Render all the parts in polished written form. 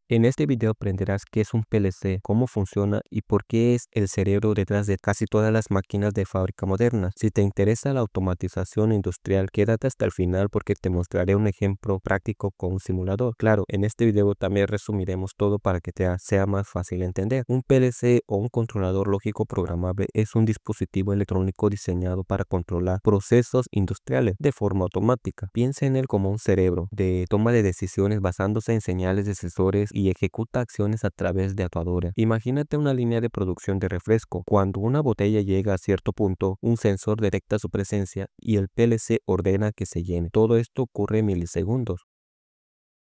En este video aprenderás qué es un PLC, cómo funciona y por qué es el cerebro detrás de casi todas las máquinas de fábrica modernas. Si te interesa la automatización industrial, quédate hasta el final porque te mostraré un ejemplo práctico con un simulador. Claro, en este video también resumiremos todo para que sea más fácil entender. Un PLC o un controlador lógico programable es un dispositivo electrónico diseñado para controlar procesos industriales de forma automática. Piensa en él como un cerebro de toma de decisiones basándose en señales de sensores y ejecuta acciones a través de actuadores. Imagínate una línea de producción de refresco. Cuando una botella llega a cierto punto, un sensor detecta su presencia y el PLC ordena que se llene. Todo esto ocurre en milisegundos.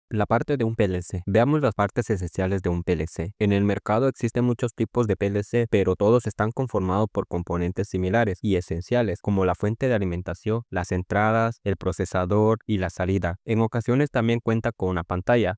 La parte de un PLC. Veamos las partes esenciales de un PLC. En el mercado existen muchos tipos de PLC, pero todos están conformados por componentes similares y esenciales, como la fuente de alimentación, las entradas, el procesador y la salida. En ocasiones también cuenta con una pantalla.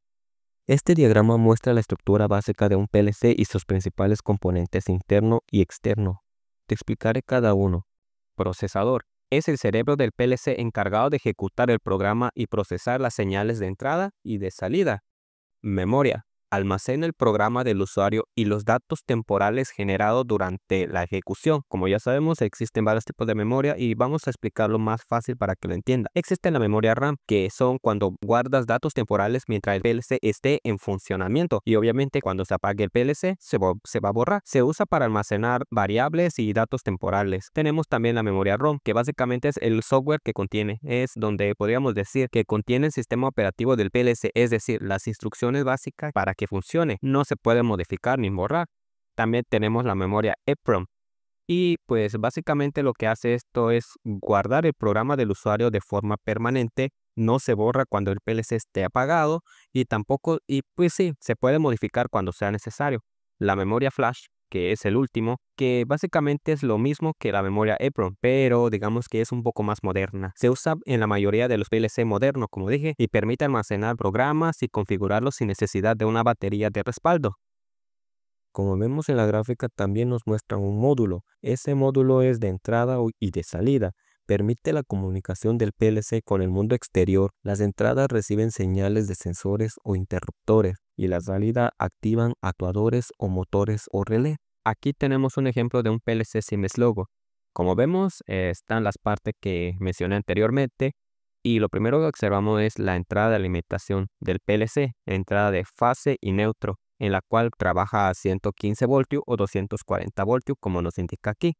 Este diagrama muestra la estructura básica de un PLC y sus principales componentes interno y externo. Te explicaré cada uno. Procesador. Es el cerebro del PLC encargado de ejecutar el programa y procesar las señales de entrada y de salida. Memoria. Almacena el programa del usuario y los datos temporales generados durante la ejecución. Como ya sabemos, existen varios tipos de memoria y vamos a explicarlo más fácil para que lo entienda. Existe la memoria RAM, que son cuando guardas datos temporales mientras el PLC esté en funcionamiento. Y obviamente cuando se apague el PLC se va a borrar. Se usa para almacenar variables y datos temporales. Tenemos también la memoria ROM, que básicamente es el software que contiene. Es donde podríamos decir que contiene el sistema operativo del PLC, es decir, las instrucciones básicas para que funcione. No se puede modificar ni borrar. También tenemos la memoria EEPROM. Y pues básicamente lo que hace esto es guardar el programa del usuario de forma permanente. No se borra cuando el PLC esté apagado y tampoco, y pues sí, se puede modificar cuando sea necesario. La memoria flash, que es el último, que básicamente es lo mismo que la memoria EEPROM, pero digamos que es un poco más moderna. Se usa en la mayoría de los PLC modernos, como dije, y permite almacenar programas y configurarlos sin necesidad de una batería de respaldo. Como vemos en la gráfica, también nos muestran un módulo. Ese módulo es de entrada y de salida. Permite la comunicación del PLC con el mundo exterior. Las entradas reciben señales de sensores o interruptores y la salida activan actuadores o motores o relé. Aquí tenemos un ejemplo de un PLC Siemens Logo. Como vemos, están las partes que mencioné anteriormente y lo primero que observamos es la entrada de alimentación del PLC, entrada de fase y neutro, en la cual trabaja a 115 voltios o 240 voltios, como nos indica aquí.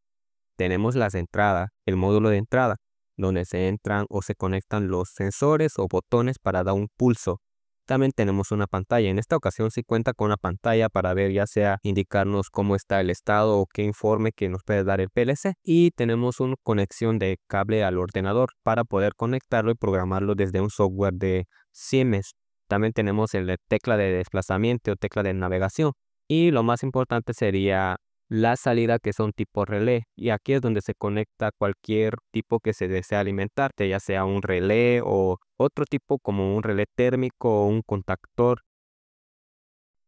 Tenemos las entradas, el módulo de entrada, donde se entran o se conectan los sensores o botones para dar un pulso. También tenemos una pantalla. En esta ocasión sí cuenta con una pantalla para ver, ya sea indicarnos cómo está el estado o qué informe que nos puede dar el PLC. Y tenemos una conexión de cable al ordenador para poder conectarlo y programarlo desde un software de Siemens. También tenemos la tecla de desplazamiento o tecla de navegación. Y lo más importante sería la salida, que son tipo relé, y aquí es donde se conecta cualquier tipo que se desea alimentar, ya sea un relé o otro tipo como un relé térmico o un contactor.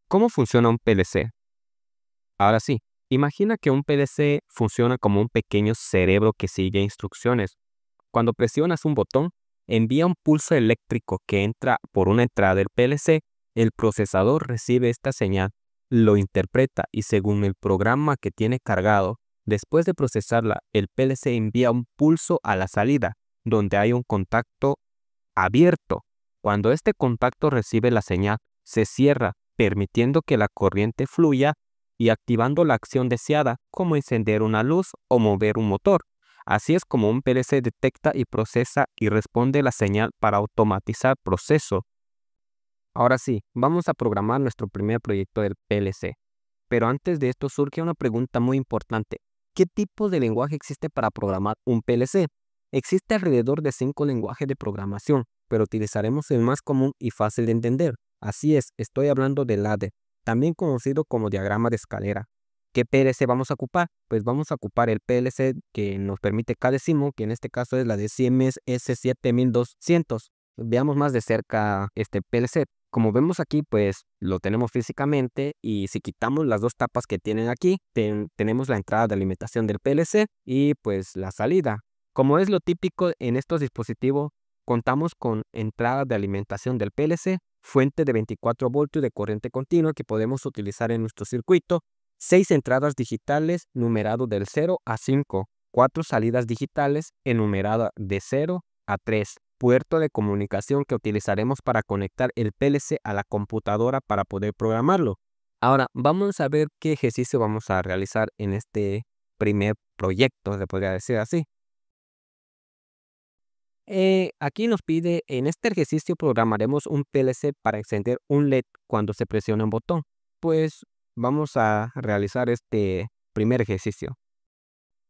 ¿Cómo funciona un PLC? Ahora sí, imagina que un PLC funciona como un pequeño cerebro que sigue instrucciones. Cuando presionas un botón, envía un pulso eléctrico que entra por una entrada del PLC. El procesador recibe esta señal, lo interpreta y según el programa que tiene cargado, después de procesarla, el PLC envía un pulso a la salida, donde hay un contacto abierto. Cuando este contacto recibe la señal, se cierra, permitiendo que la corriente fluya y activando la acción deseada, como encender una luz o mover un motor. Así es como un PLC detecta y procesa y responde la señal para automatizar proceso. Ahora sí, vamos a programar nuestro primer proyecto del PLC. Pero antes de esto surge una pregunta muy importante. ¿Qué tipo de lenguaje existe para programar un PLC? Existe alrededor de 5 lenguajes de programación, pero utilizaremos el más común y fácil de entender. Así es, estoy hablando de ladder, también conocido como diagrama de escalera. ¿Qué PLC vamos a ocupar? Pues vamos a ocupar el PLC que nos permite K-Decimal, que en este caso es la de Siemens S7200. Veamos más de cerca este PLC. Como vemos aquí, pues lo tenemos físicamente y si quitamos las dos tapas que tienen aquí, tenemos la entrada de alimentación del PLC y pues la salida. Como es lo típico en estos dispositivos, contamos con entrada de alimentación del PLC, fuente de 24 voltios de corriente continua que podemos utilizar en nuestro circuito, 6 entradas digitales numerado del 0 a 5, 4 salidas digitales enumeradas de 0 a 3, puerto de comunicación que utilizaremos para conectar el PLC a la computadora para poder programarlo. Ahora vamos a ver qué ejercicio vamos a realizar en este primer proyecto, se podría decir así. Aquí nos pide, en este ejercicio programaremos un PLC para encender un LED cuando se presiona un botón. Pues vamos a realizar este primer ejercicio.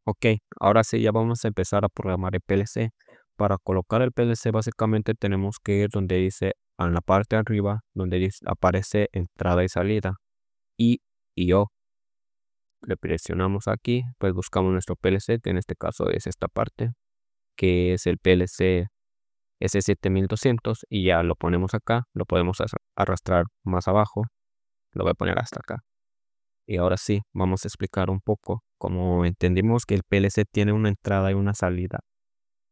Ok, ahora sí ya vamos a empezar a programar el PLC. Para colocar el PLC básicamente tenemos que ir donde dice, en la parte de arriba, donde dice, aparece entrada y salida. Y O. Le presionamos aquí, pues buscamos nuestro PLC, que en este caso es esta parte, que es el PLC S7200, y ya lo ponemos acá, lo podemos arrastrar más abajo, lo voy a poner hasta acá. Y ahora sí, vamos a explicar un poco cómo entendimos que el PLC tiene una entrada y una salida,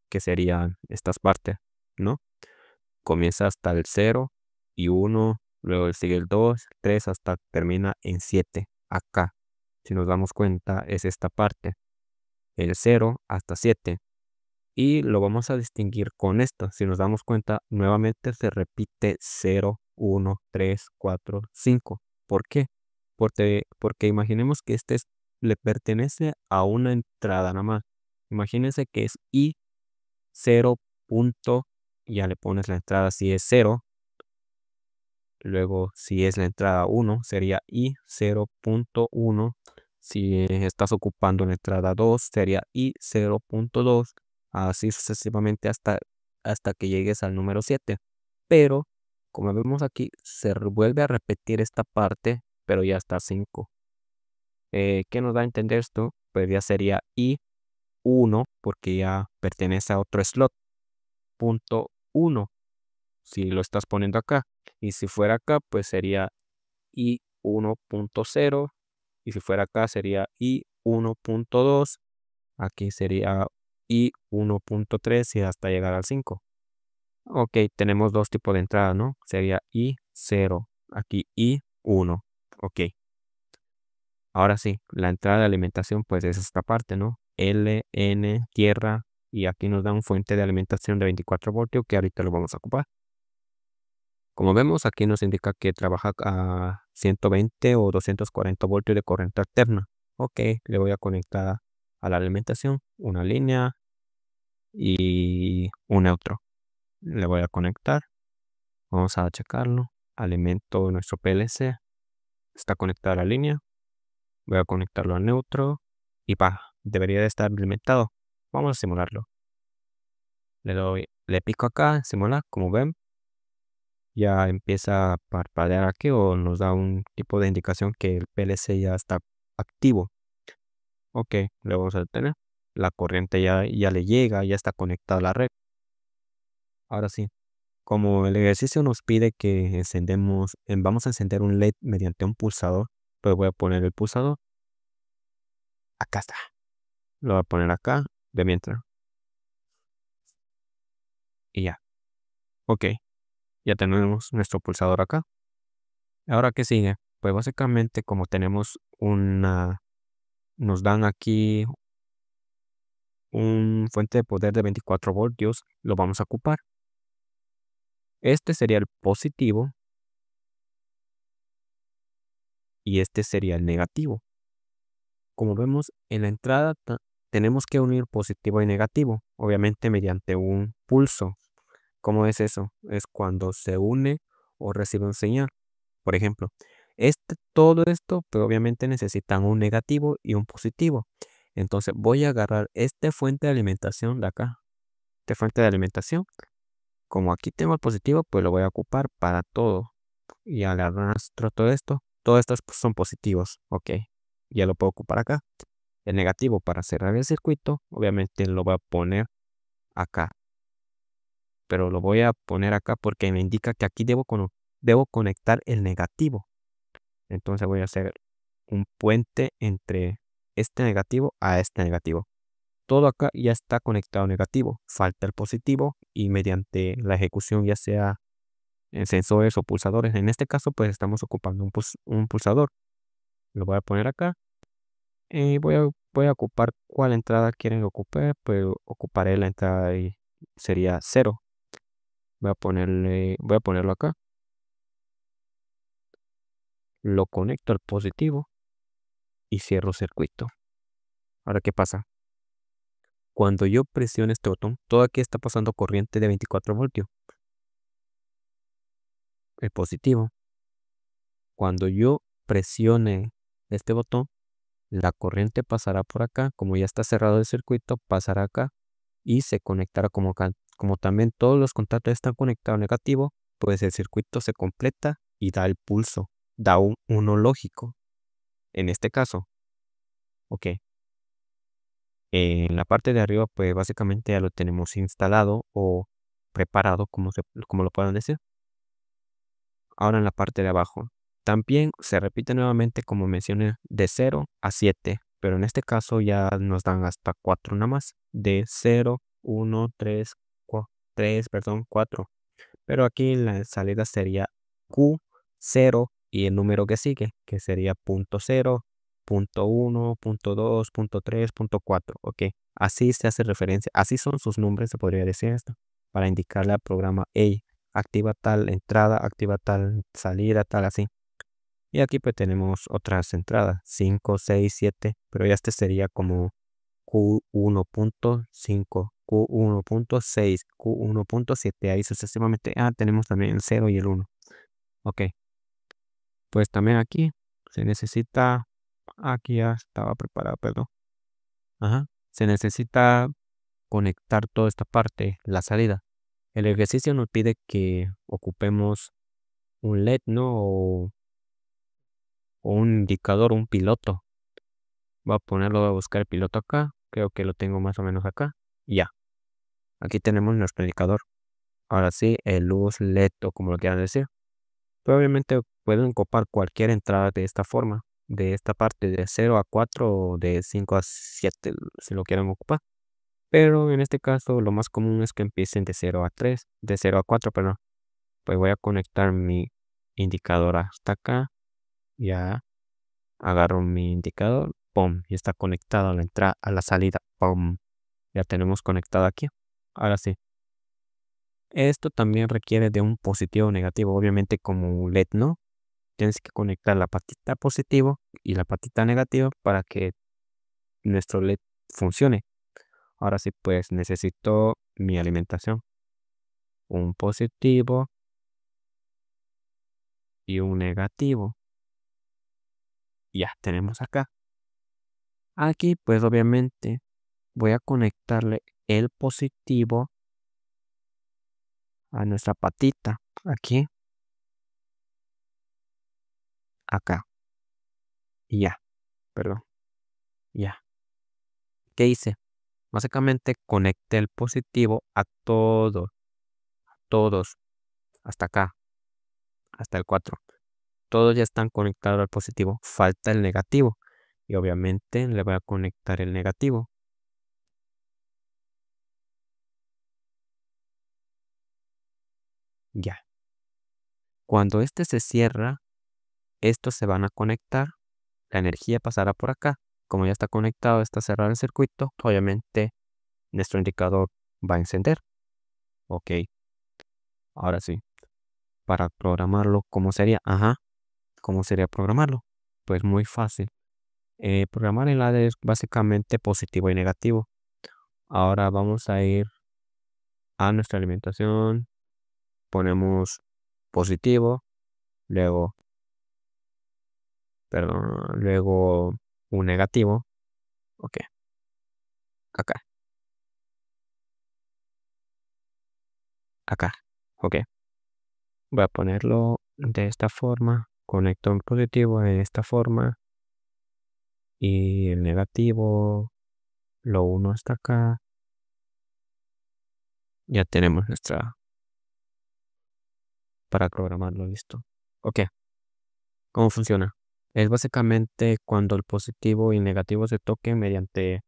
que serían estas partes, ¿no? Comienza hasta el 0 y 1, luego sigue el 2, 3, hasta termina en 7, acá. Si nos damos cuenta, es esta parte, el 0 hasta 7. Y lo vamos a distinguir con esto. Si nos damos cuenta, nuevamente se repite 0, 1, 3, 4, 5. ¿Por qué? Porque imaginemos que le pertenece a una entrada nada más. Imagínense que es I 0. Ya le pones la entrada si es 0. Luego, si es la entrada 1, sería I 0.1. Si estás ocupando la entrada 2, sería I 0.2. Así sucesivamente hasta que llegues al número 7. Pero, como vemos aquí, se vuelve a repetir esta parte, pero ya está 5. ¿Qué nos da a entender esto? Pues ya sería I1, porque ya pertenece a otro slot. Punto 1, si lo estás poniendo acá. Y si fuera acá, pues sería I1.0. Y si fuera acá, sería I1.2. Aquí sería I1.3 y hasta llegar al 5. Ok, tenemos dos tipos de entrada, ¿no? Sería I0, aquí I1. Ok. Ahora sí, la entrada de alimentación pues es esta parte, ¿no? L, N, tierra, y aquí nos da un fuente de alimentación de 24 voltios que ahorita lo vamos a ocupar. Como vemos, aquí nos indica que trabaja a 120 o 240 voltios de corriente alterna. Ok, le voy a conectar a la alimentación una línea y un neutro. Le voy a conectar. Vamos a checarlo. Alimento nuestro PLC. Está conectada a la línea. Voy a conectarlo al neutro. Y debería de estar alimentado. Vamos a simularlo. Le pico acá, simular, como ven. Ya empieza a parpadear aquí o nos da un tipo de indicación que el PLC ya está activo. Ok, le vamos a detener. La corriente ya le llega, ya está conectada a la red. Ahora sí, como el ejercicio nos pide que vamos a encender un LED mediante un pulsador, pues voy a poner el pulsador. Acá está. Lo voy a poner acá de mientras. Y ya. Ok, ya tenemos nuestro pulsador acá. Ahora, ¿qué sigue? Pues básicamente como tenemos nos dan aquí un fuente de poder de 24 voltios, lo vamos a ocupar. Este sería el positivo y este sería el negativo. Como vemos en la entrada tenemos que unir positivo y negativo, obviamente mediante un pulso. ¿Cómo es eso? Es cuando se une o recibe un señal. Por ejemplo, todo esto, pero obviamente necesitan un negativo y un positivo. Entonces voy a agarrar esta fuente de alimentación de acá. Esta fuente de alimentación. Como aquí tengo el positivo, pues lo voy a ocupar para todo. Y al arrastro todo esto, todos estos son positivos. Ok, ya lo puedo ocupar acá. El negativo para cerrar el circuito, obviamente lo voy a poner acá. Pero lo voy a poner acá porque me indica que aquí debo conectar el negativo. Entonces voy a hacer un puente entre este negativo a este negativo. Todo acá ya está conectado negativo. Falta el positivo y mediante la ejecución ya sea sensores o pulsadores. En este caso pues estamos ocupando un pulsador. Lo voy a poner acá y voy a ocupar cuál entrada quieren ocupar. Pues ocuparé la entrada y sería 0. Voy a ponerlo acá. Lo conecto al positivo y cierro circuito. Ahora, ¿qué pasa? Cuando yo presiono este botón, todo aquí está pasando corriente de 24 voltios. El positivo. Cuando yo presione este botón, la corriente pasará por acá. Como ya está cerrado el circuito, pasará acá y se conectará como también todos los contactos están conectados negativo, pues el circuito se completa y da el pulso, da un 1 lógico. En este caso, ok. En la parte de arriba, pues básicamente ya lo tenemos instalado o preparado, como lo puedan decir. Ahora en la parte de abajo, también se repite nuevamente como mencioné de 0 a 7, pero en este caso ya nos dan hasta 4 nada más, de 0, 1, 3, 4. Pero aquí la salida sería Q0 y el número que sigue, que sería punto 0, punto 1, punto 2, punto 3, punto 4. Ok, así se hace referencia, así son sus nombres, se podría decir esto, para indicarle al programa, hey, activa tal entrada, activa tal salida, tal así. Y aquí pues tenemos otras entradas, 5, 6, 7, pero ya este sería como Q1.5, Q1.6, Q1.7, ahí sucesivamente. Tenemos también el 0 y el 1. Ok, pues también aquí se necesita, aquí ya estaba preparado, perdón. Se necesita conectar toda esta parte, la salida. El ejercicio nos pide que ocupemos un LED, ¿no? O un indicador, un piloto. Voy a buscar el piloto acá. Creo que lo tengo más o menos acá. Ya. Aquí tenemos nuestro indicador. Ahora sí, el luz LED o como lo quieran decir. Pero obviamente pueden ocupar cualquier entrada de esta forma. De esta parte de 0 a 4 o de 5 a 7 si lo quieren ocupar. Pero en este caso lo más común es que empiecen de 0 a 3. De 0 a 4, perdón. Pues voy a conectar mi indicador hasta acá. Ya. Agarro mi indicador. ¡Pum! Y está conectado a la entrada, a la salida. ¡Pum! Ya tenemos conectado aquí. Ahora sí. Esto también requiere de un positivo o negativo. Obviamente como un LED, ¿no? Tienes que conectar la patita positivo y la patita negativa para que nuestro LED funcione. Ahora sí, pues necesito mi alimentación. Un positivo y un negativo. Ya tenemos acá. Aquí pues obviamente voy a conectarle el positivo a nuestra patita. Aquí. Acá. Y ya. Perdón. Ya. ¿Qué hice? Básicamente conecté el positivo a todos, hasta acá, hasta el 4. Todos ya están conectados al positivo, falta el negativo. Y obviamente le voy a conectar el negativo. Ya. Cuando este se cierra, estos se van a conectar. La energía pasará por acá. Como ya está conectado, está cerrado el circuito, obviamente nuestro indicador va a encender. Ok. Ahora sí. Para programarlo, ¿cómo sería? ¿Cómo sería programarlo? Pues muy fácil. Programar en LED es básicamente positivo y negativo. Ahora vamos a ir a nuestra alimentación. Ponemos positivo. Luego, perdón, luego un negativo. Ok, acá, acá. Ok, voy a ponerlo de esta forma. Conecto un positivo en esta forma. Y el negativo lo uno hasta acá. Ya tenemos para programarlo listo. Ok, ¿cómo funciona? Es básicamente cuando el positivo y negativo se toquen mediante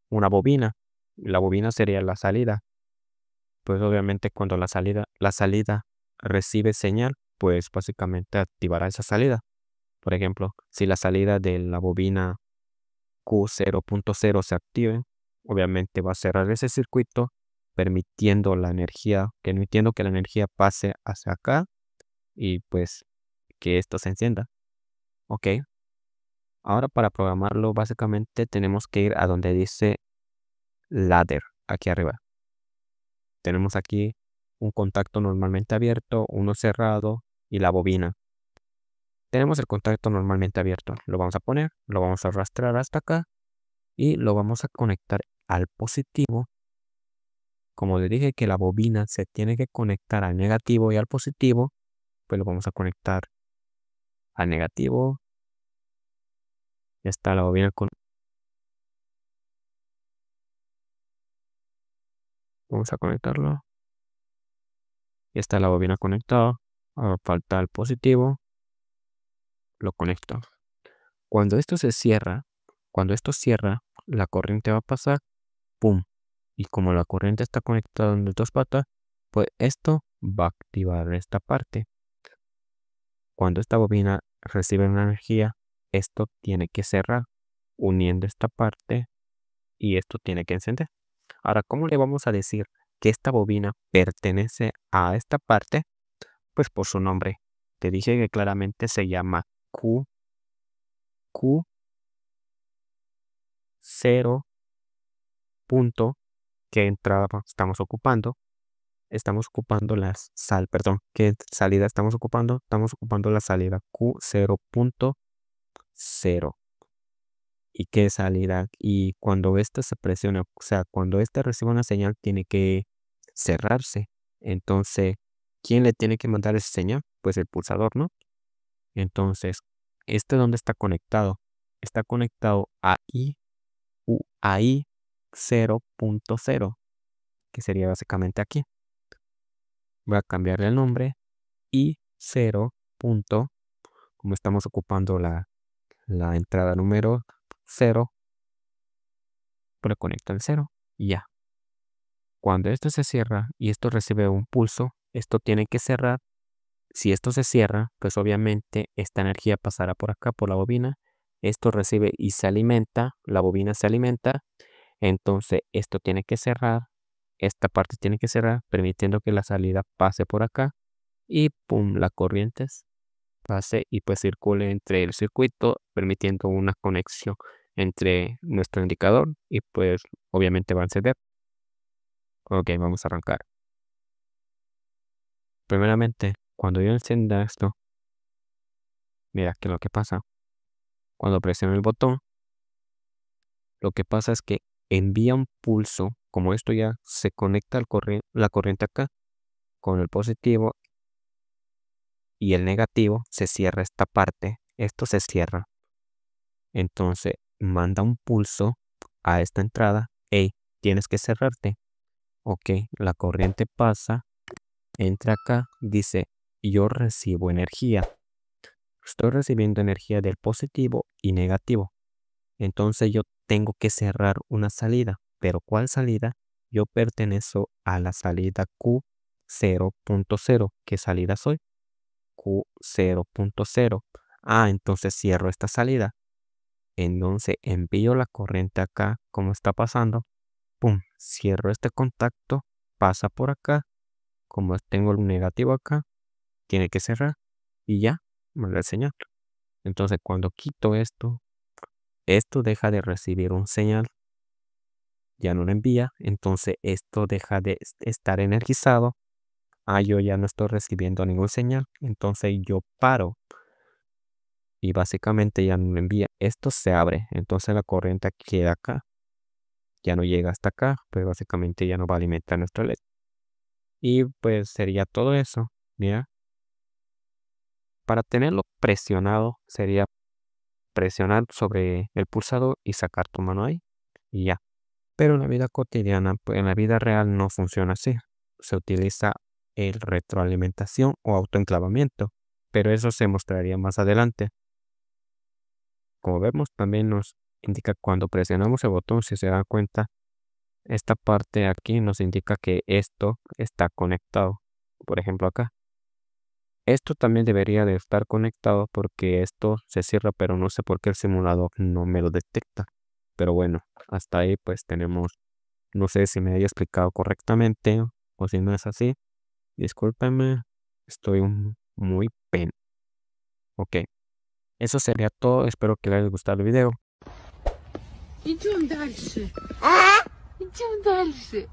una bobina. La bobina sería la salida. Pues obviamente cuando la salida recibe señal, pues básicamente activará esa salida. Por ejemplo, si la salida de la bobina Q0.0 se active, obviamente va a cerrar ese circuito, permitiendo que la energía pase hacia acá y pues que esto se encienda. Ok, ahora para programarlo básicamente tenemos que ir a donde dice ladder, aquí arriba. Tenemos aquí un contacto normalmente abierto, uno cerrado y la bobina. Tenemos el contacto normalmente abierto, lo vamos a poner, lo vamos a arrastrar hasta acá y lo vamos a conectar al positivo. Como le dije que la bobina se tiene que conectar al negativo y al positivo, pues lo vamos a conectar al negativo. Ya está la bobina vamos a conectarlo. Ya está la bobina conectada. Ahora falta el positivo. Lo conecto. Cuando esto cierra, la corriente va a pasar, ¡pum! Y como la corriente está conectada en las dos patas, pues esto va a activar esta parte. Cuando esta bobina recibe una energía, esto tiene que cerrar, uniendo esta parte y esto tiene que encender. Ahora, ¿cómo le vamos a decir que esta bobina pertenece a esta parte? Pues por su nombre. Te dije que claramente se llama Q0 punto. ¿Qué entrada estamos ocupando? Estamos ocupando ¿qué salida estamos ocupando? Estamos ocupando la salida Q0.0. ¿Y qué salida? Y cuando esta se presiona, o sea, cuando esta recibe una señal, tiene que cerrarse. Entonces, ¿quién le tiene que mandar esa señal? Pues el pulsador, ¿no? Entonces, ¿dónde está conectado? Está conectado a I 0.0, que sería básicamente aquí. Voy a cambiarle el nombre. I0. Como estamos ocupando la entrada número 0, pues conecta el 0 y ya. Cuando esto se cierra y esto recibe un pulso, esto tiene que cerrar. Si esto se cierra, pues obviamente esta energía pasará por acá, por la bobina. Esto recibe y se alimenta, la bobina se alimenta. Entonces esto tiene que cerrar, esta parte tiene que cerrar, permitiendo que la salida pase por acá. Y pum, la corriente pase y pues circule entre el circuito, permitiendo una conexión entre nuestro indicador y pues obviamente va a encender. Ok, vamos a arrancar. Primeramente, cuando yo encienda esto, mira que lo que pasa. Cuando presiono el botón, lo que pasa es que envía un pulso. Como esto ya se conecta la corriente acá con el positivo y el negativo, se cierra esta parte. Esto se cierra. Entonces manda un pulso a esta entrada. Hey, tienes que cerrarte. Ok, la corriente pasa, entra acá, dice, yo recibo energía. Estoy recibiendo energía del positivo y negativo. Entonces yo tengo que cerrar una salida. ¿Pero cuál salida? Yo pertenezco a la salida Q0.0. ¿Qué salida soy? Q0.0. Ah, entonces cierro esta salida. Entonces envío la corriente acá, como está pasando. Pum, cierro este contacto, pasa por acá. Como tengo el negativo acá, tiene que cerrar y ya, me da el señal. Entonces cuando quito esto deja de recibir un señal, ya no lo envía, entonces esto deja de estar energizado. Ah, yo ya no estoy recibiendo ningún señal, entonces yo paro y básicamente ya no lo envía. Esto se abre, entonces la corriente queda acá, ya no llega hasta acá, pues básicamente ya no va a alimentar nuestro LED. Y pues sería todo eso, mira. Para tenerlo presionado sería presionar sobre el pulsador y sacar tu mano ahí y ya. Pero en la vida cotidiana, pues en la vida real no funciona así. Se utiliza el retroalimentación o autoenclavamiento, pero eso se mostraría más adelante. Como vemos, también nos indica cuando presionamos el botón, si se dan cuenta, esta parte aquí nos indica que esto está conectado. Por ejemplo, acá. Esto también debería de estar conectado porque esto se cierra, pero no sé por qué el simulador no me lo detecta. Pero bueno, hasta ahí pues tenemos, no sé si me haya explicado correctamente o si no es así. Discúlpenme, estoy muy pen. Ok, eso sería todo. Espero que les haya gustado el video. Идем дальше. Идем дальше.